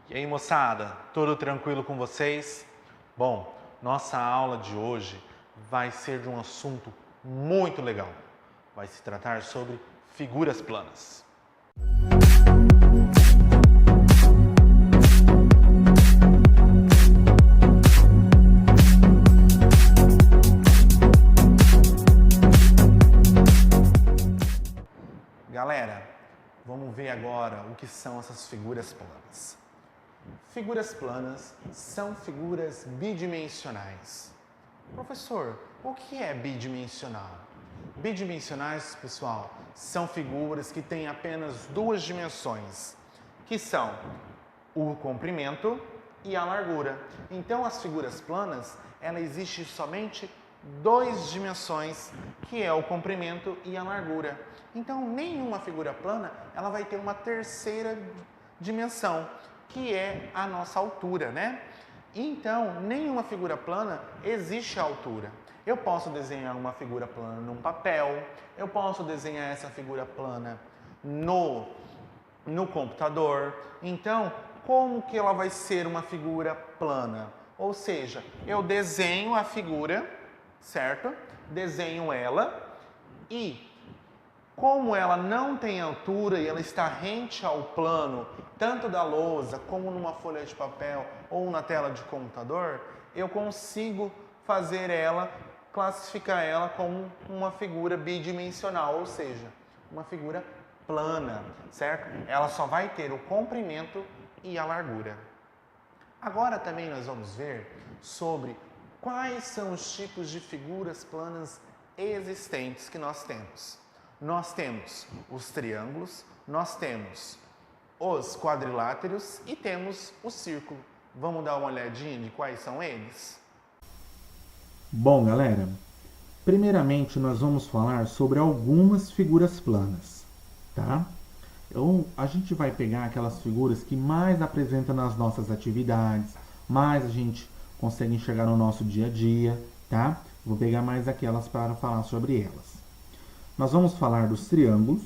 E aí, moçada, tudo tranquilo com vocês? Bom, nossa aula de hoje vai ser de um assunto muito legal. Vai se tratar sobre figuras planas. Galera, vamos ver agora o que são essas figuras planas. Figuras planas são figuras bidimensionais. Professor, o que é bidimensional? Bidimensionais, pessoal, são figuras que têm apenas duas dimensões, que são o comprimento e a largura. Então, as figuras planas, ela existe somente duas dimensões, que é o comprimento e a largura. Então, nenhuma figura plana, ela vai ter uma terceira dimensão, que é a nossa altura, né? Então, nenhuma figura plana existe a altura. Eu posso desenhar uma figura plana num papel, eu posso desenhar essa figura plana no computador. Então, como que ela vai ser uma figura plana? Ou seja, eu desenho a figura, certo? Desenho ela e como ela não tem altura e ela está rente ao plano, tanto da lousa como numa folha de papel ou na tela de computador, eu consigo fazer ela, classificar ela como uma figura bidimensional, ou seja, uma figura plana, certo? Ela só vai ter o comprimento e a largura. Agora também nós vamos ver sobre quais são os tipos de figuras planas existentes que nós temos. Nós temos os triângulos, nós temos os quadriláteros e temos o círculo. Vamos dar uma olhadinha de quais são eles? Bom, galera, primeiramente nós vamos falar sobre algumas figuras planas, tá? Então, a gente vai pegar aquelas figuras que mais apresentam nas nossas atividades, mais a gente consegue enxergar no nosso dia a dia, tá? Vou pegar mais aquelas para falar sobre elas. Nós vamos falar dos triângulos,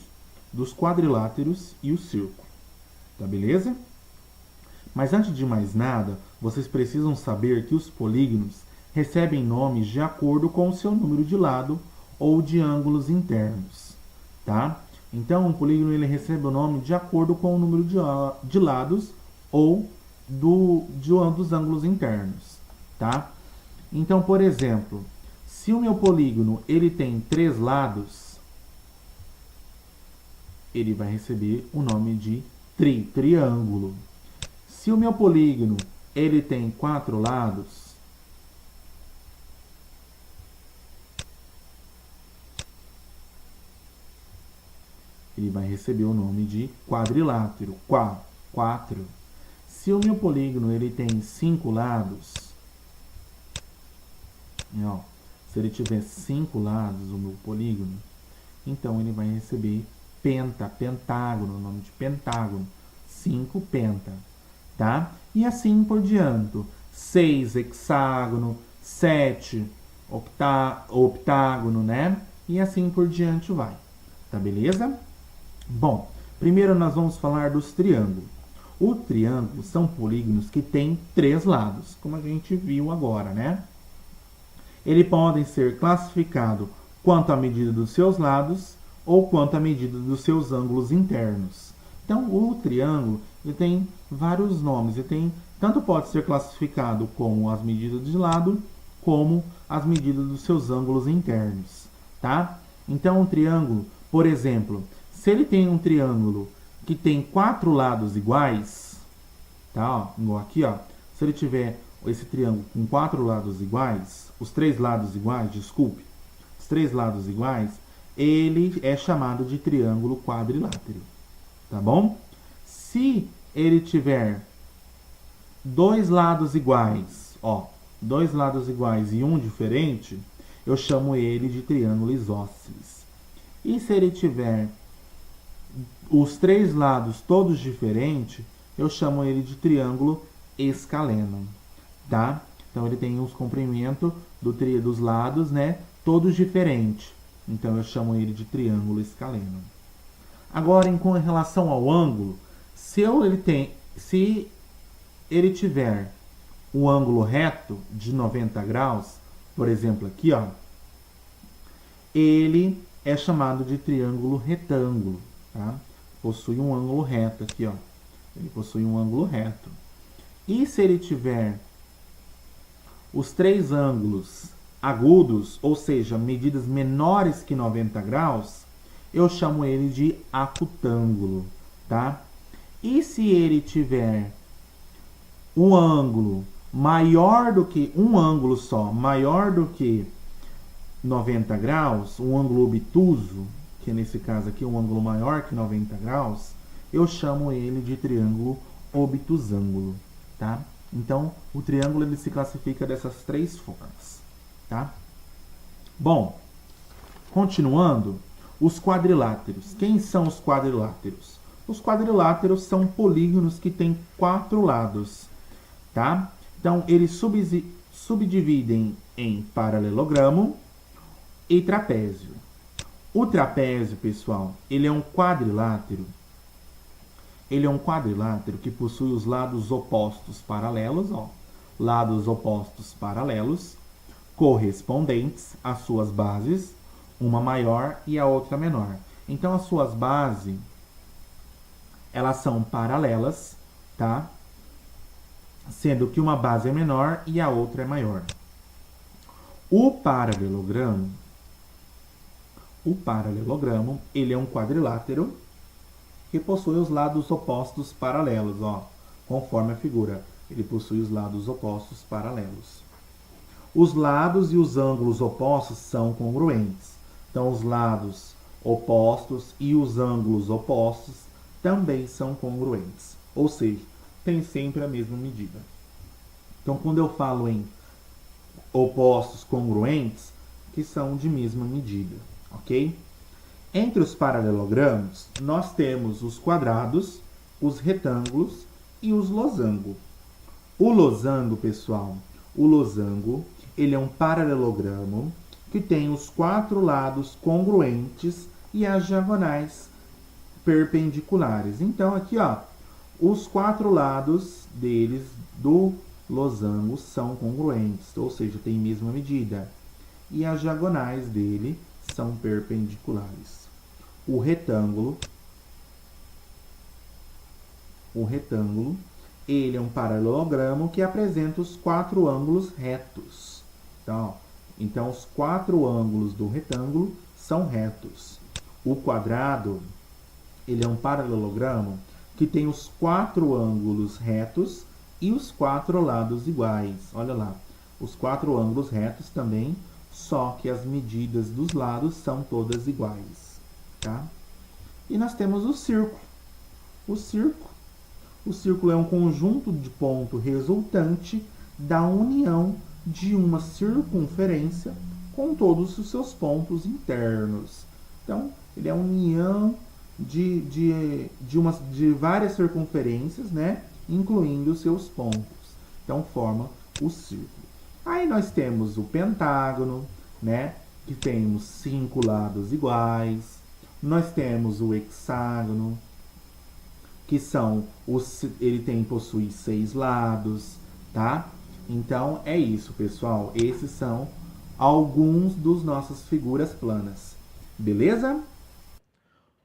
dos quadriláteros e o círculo, tá beleza? Mas antes de mais nada, vocês precisam saber que os polígonos recebem nomes de acordo com o seu número de lado ou de ângulos internos, tá? Então, um polígono ele recebe o nome de acordo com o número de lados ou dos ângulos internos, tá? Então, por exemplo, se o meu polígono ele tem 3 lados, ele vai receber o nome de triângulo. Se o meu polígono ele tem 4 lados, ele vai receber o nome de quadrilátero. 4. Se o meu polígono ele tem 5 lados, ó, se ele tiver 5 lados, o meu polígono, então ele vai receber pentágono, o nome de pentágono. 5 penta, tá? E assim por diante. 6 hexágono, 7 octágono, né? E assim por diante vai. Tá beleza? Bom, primeiro nós vamos falar dos triângulos. O triângulo são polígonos que têm 3 lados, como a gente viu agora, né? Eles podem ser classificados quanto à medida dos seus lados ou quanto à medida dos seus ângulos internos. Então, o triângulo ele tem vários nomes. Tanto pode ser classificado como as medidas de lado, como as medidas dos seus ângulos internos, tá? Então, um triângulo, por exemplo, se ele tem um triângulo que tem 4 lados iguais, tá? Ó, igual aqui, ó. Se ele tiver esse triângulo com 4 lados iguais, os 3 lados iguais, desculpe, os 3 lados iguais, ele é chamado de triângulo quadrilátero, tá bom? Se ele tiver 2 lados iguais, ó, 2 lados iguais e um diferente, eu chamo ele de triângulo isósceles. E se ele tiver os 3 lados todos diferentes, eu chamo ele de triângulo escaleno, tá? Então ele tem os comprimentos dos lados, né, todos diferentes. Então, eu chamo ele de triângulo escaleno. Agora, com relação ao ângulo, se ele tiver um ângulo reto de 90 graus, por exemplo aqui, ó, ele é chamado de triângulo retângulo, tá? Possui um ângulo reto aqui, ó. Ele possui um ângulo reto. E se ele tiver os três ângulos agudos, ou seja, medidas menores que 90 graus, eu chamo ele de acutângulo, tá? E se ele tiver um ângulo maior do que um ângulo só, maior do que 90 graus, um ângulo obtuso, que nesse caso aqui é um ângulo maior que 90 graus, eu chamo ele de triângulo obtusângulo, tá? Então, o triângulo ele se classifica dessas três formas, tá? Bom, continuando, os quadriláteros. Quem são os quadriláteros? Os quadriláteros são polígonos que têm 4 lados, tá? Então, eles subdividem em paralelogramo e trapézio. O trapézio, pessoal, ele é um quadrilátero. Ele é um quadrilátero que possui os lados opostos paralelos, ó, lados opostos paralelos, correspondentes às suas bases, uma maior e a outra menor. Então, as suas bases, elas são paralelas, tá? Sendo que uma base é menor e a outra é maior. O paralelogramo, ele é um quadrilátero que possui os lados opostos paralelos, ó, conforme a figura. Ele possui os lados opostos paralelos. Os lados e os ângulos opostos são congruentes. Então, os lados opostos e os ângulos opostos também são congruentes. Ou seja, tem sempre a mesma medida. Então, quando eu falo em opostos congruentes, que são de mesma medida, ok? Entre os paralelogramos, nós temos os quadrados, os retângulos e os losangos. O losango, pessoal, ele é um paralelogramo que tem os 4 lados congruentes e as diagonais perpendiculares. Então, aqui, ó, os 4 lados deles do losango são congruentes, ou seja, tem mesma medida. E as diagonais dele são perpendiculares. O retângulo, ele é um paralelogramo que apresenta os 4 ângulos retos. Então, os 4 ângulos do retângulo são retos. O quadrado, ele é um paralelogramo que tem os 4 ângulos retos e os 4 lados iguais. Olha lá, os 4 ângulos retos também, só que as medidas dos lados são todas iguais, tá? E nós temos o círculo. O círculo é um conjunto de ponto resultante da união de uma circunferência com todos os seus pontos internos. Então, ele é a união de várias circunferências, né? Incluindo os seus pontos. Então, forma o círculo. Aí nós temos o pentágono, né? Que temos 5 lados iguais. Nós temos o hexágono, que possui 6 lados, tá? Então, é isso, pessoal. Esses são alguns dos nossas figuras planas. Beleza?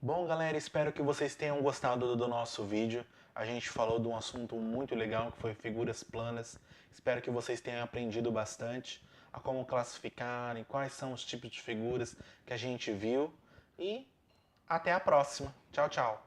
Bom, galera, espero que vocês tenham gostado do nosso vídeo. A gente falou de um assunto muito legal, que foi figuras planas. Espero que vocês tenham aprendido bastante a como classificar, e quais são os tipos de figuras que a gente viu. E até a próxima. Tchau, tchau.